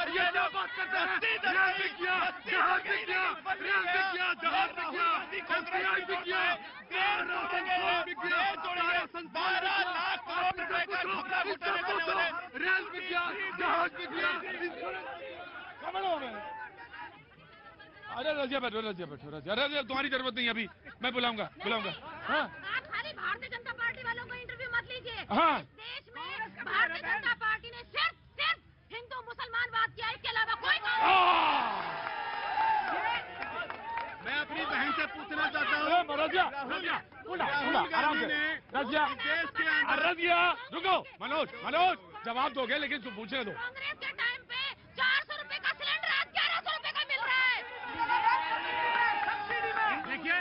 ये क्या बात करते हैं? रेल भी किया, जहाज भी किया, रेल भी किया, जहाज भी किया, FBI भी किया, रेल भी किया, जहाज भी किया। अरे रजिया बैठो, रजिया बैठो, रजिया। अरे तुम्हारी जरूरत नहीं अभी, मैं बुलाऊंगा। हाँ, आप खाली भारतीय जनता पार्टी वालों का इंटरव्यू मत लीजिए। हाँ, इस देश में भारतीय जनता पार्टी ने सिर्फ हिंदू मुसलमान बात किया, इसके अलावा कोई मैं अपनी बहन से पूछना चाहता हूँ। रजिया, आराम से। रजिया, रुको। मनोज, जवाब दोगे लेकिन पूछने दो। कांग्रेस के टाइम पे 400 रुपए का सिलेंडर आज 1100 रुपए का मिल रहा है। देखिए,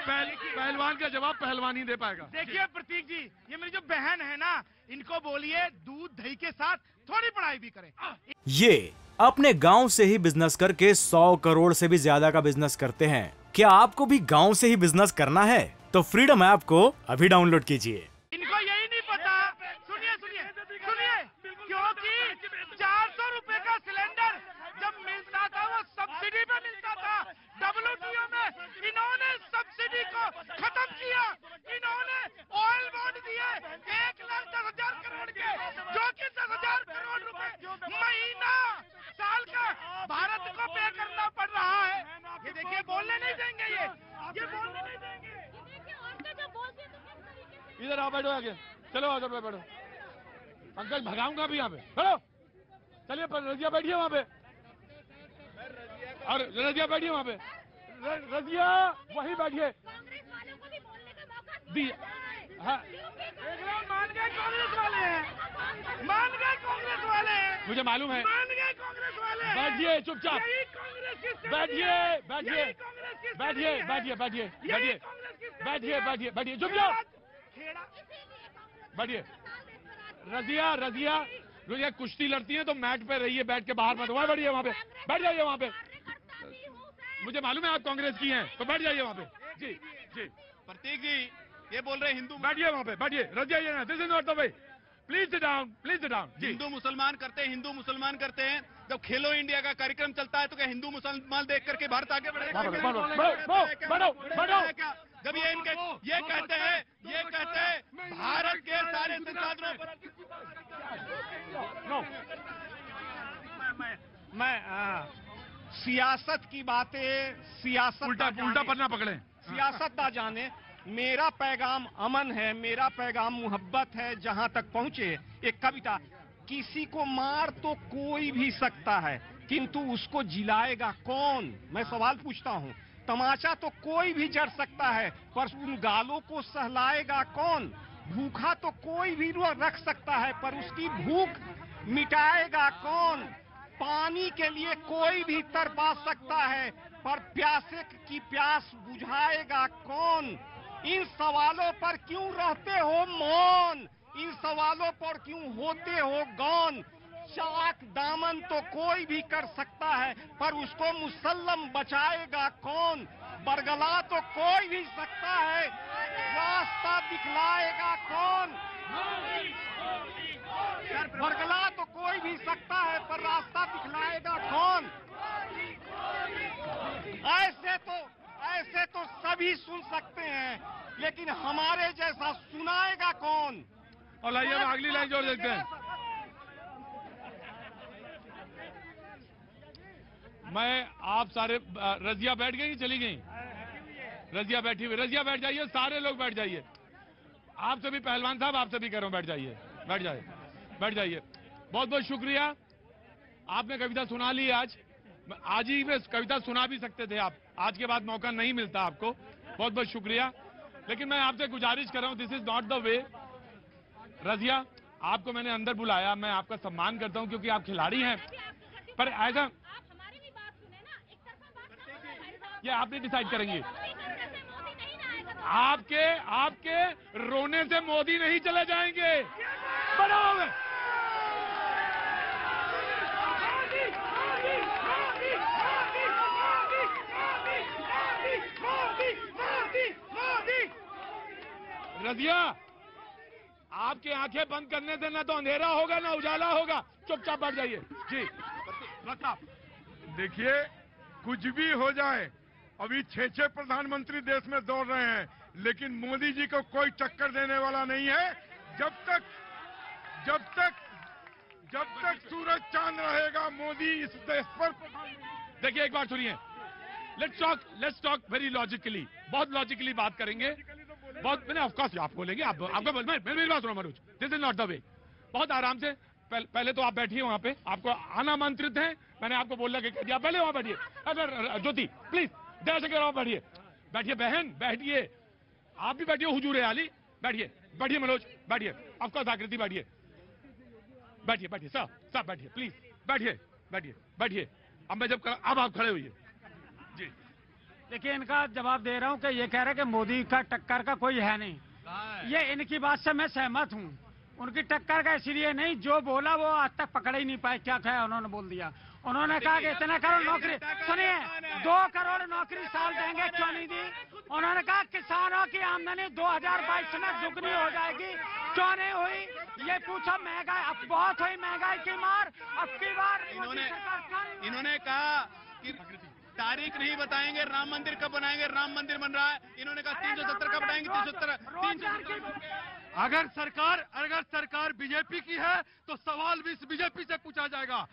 पहलवान का जवाब पहलवान ही दे पाएगा। देखिए प्रतीक जी, ये मेरी जो बहन है ना, इनको बोलिए दूध दही के साथ थोड़ी पढ़ाई भी करें। ये अपने गांव से ही बिजनेस करके 100 करोड़ से भी ज्यादा का बिजनेस करते हैं। क्या आपको भी गांव से ही बिजनेस करना है? तो फ्रीडम ऐप को अभी डाउनलोड कीजिए। इनको यही नहीं पता, सुनिए, क्योंकि 400 रुपए का सिलेंडर जब मिलता था वो सब्सिडी पे मिलता था। WTO में इन्होंने सब्सिडी को खत्म किया। इन्होंने ऑयल बॉन्ड दिए 1,10,000 करोड़ के, जो कि 10,000 करोड़ रुपए महीना साल का भारत को पे करना पड़ रहा है। ये देखिए, बोलने नहीं देंगे, ये बोलने नहीं देंगे। इधर आओ, बैठो आगे। चलो आगे बैठो। अंकल भगाऊंगा भी यहाँ पे, बैठो। चलिए रजिया बैठिए वहाँ पे, और रजिया बैठिए वहाँ पे। रजिया वहीं बैठिए। हाँ, मान गए कांग्रेस वाले हैं, मुझे मालूम है। मान गए कांग्रेस वाले हैं। बैठिए चुपचाप, यही कांग्रेस की स्ट्रेटजी बैठिए है। बैठिए यही कांग्रेस की स्ट्रेटजी है। बैठिए बैठिए यही कांग्रेस की स्ट्रेटजी है। बैठिए चुपचाप बैठिए। रजिया कुश्ती लड़ती है तो मैट पे रहिए, बैठ के बाहर मत। वहाँ बैठिए, वहाँ पे बैठ जाइए वहाँ पे। मुझे मालूम है आप कांग्रेस की हैं, तो बैठ जाइए वहाँ पे। जी प्रतीक जी, ये बोल रहे हिंदू बैठिए वहाँ पे, बैठिए। Razia, this is not the way. Please sit down. Hindu मुसलमान करते हैं। जब खेलो इंडिया का कार्यक्रम चलता है तो क्या हिंदू मुसलमान देख करके भारत आगे बढ़ेगा? जब ये कहते हैं भारत के सारे संसाधनों पर मैं सियासत की बातें, सियासत उल्टा पन्ना पकड़े। सियासत ना जाने। मेरा पैगाम अमन है, मेरा पैगाम मोहब्बत है। जहां तक पहुंचे एक कविता, किसी को मार तो कोई भी सकता है, किंतु उसको जिलाएगा कौन? मैं सवाल पूछता हूं। तमाचा तो कोई भी जड़ सकता है, पर उन गालों को सहलाएगा कौन? भूखा तो कोई भी रख सकता है, पर उसकी भूख मिटाएगा कौन? पानी के लिए कोई भी तरपा सकता है, पर प्यासे की प्यास बुझाएगा कौन? इन सवालों पर क्यों रहते हो मौन? इन सवालों पर क्यों होते हो गौन? चाक दामन तो कोई भी कर सकता है, पर उसको मुसल्लम बचाएगा कौन? बरगला तो कोई भी सकता है, रास्ता दिखलाएगा कौन? बरगला तो कोई भी सकता है, पर रास्ता दिखलाएगा कौन? ऐसे तो सभी सुन सकते हैं, लेकिन हमारे जैसा सुनाएगा कौन? और लाइए हम अगली लाइन जोड़ देते हैं। मैं आप सारे रजिया बैठ गई, चली गई? रजिया बैठी हुई। रजिया बैठ जाइए, सारे लोग बैठ जाइए। आपसे भी पहलवान साहब, आपसे भी कह रहा हूं बैठ जाइए, बैठ जाइए। बहुत बहुत शुक्रिया। आपने कविता सुना ली आज ही में कविता सुना भी सकते थे आप। आज के बाद मौका नहीं मिलता आपको। बहुत बहुत शुक्रिया। लेकिन मैं आपसे गुजारिश कर रहा हूं, this is not the way. Razia, आपको मैंने अंदर बुलाया, मैं आपका सम्मान करता हूं क्योंकि आप खिलाड़ी हैं, पर ऐसा ये आप नहीं डिसाइड करेंगे। आपके रोने से मोदी नहीं चले जाएंगे। बराबर। रजिया, आपकी आंखें बंद करने से ना तो अंधेरा होगा ना उजाला होगा। चुपचाप बैठ जाइए। जी देखिए, कुछ भी हो जाए, अभी 6 प्रधानमंत्री देश में दौड़ रहे हैं, लेकिन मोदी जी को कोई टक्कर देने वाला नहीं है। जब तक सूरज चांद रहेगा, मोदी इस देश पर। देखिए, एक बात सुनिए, लेट्स टॉक वेरी लॉजिकली, बहुत लॉजिकली बात करेंगे। बहुत, मैंने ऑफकोर्स आप बोलेंगे, आपका मेरी बात सुनो Manoj, this is not the way. बहुत आराम से, पहले तो आप बैठिए वहां पे, आपको आना आमंत्रित है, मैंने आपको बोलना कि दिया, पहले वहां बैठिए। अगर ज्योति प्लीज दया से कह रहा हूं, बैठिए बहन, बैठिए, आप भी बैठिए, हुजूर आली, बैठिए मनोज, बैठिए, ऑफकोर्स आकृति, बैठिए सब बैठिए प्लीज, बैठिए। अब आप खड़े होइए जी। देखिए, इनका जवाब दे रहा हूं कि ये कह रहे हैं कि मोदी का टक्कर का कोई है नहीं। ये इनकी बात से मैं सहमत हूं। उनकी टक्कर का इसलिए नहीं, जो बोला वो आज तक पकड़ ही नहीं पाए, क्या उन्होंने बोल दिया। उन्होंने कहा कि इतने करोड़ नौकरी, सुनिए, 2 करोड़ नौकरी साल देंगे, क्यों नहीं दी। उन्होंने कहा किसानों की आमदनी 2022 में दुगनी हो जाएगी, क्यों नहीं हुई। ये पूछो, महंगाई अब बहुत हुई, महंगाई की मार अब की बार इन्होंने कहा कि तारीख नहीं बताएंगे, राम मंदिर कब बनाएंगे, राम मंदिर बन रहा है। इन्होंने कहा 370 कब बनाएंगे, 370। अगर सरकार बीजेपी की है तो सवाल भी इस बीजेपी से पूछा जाएगा।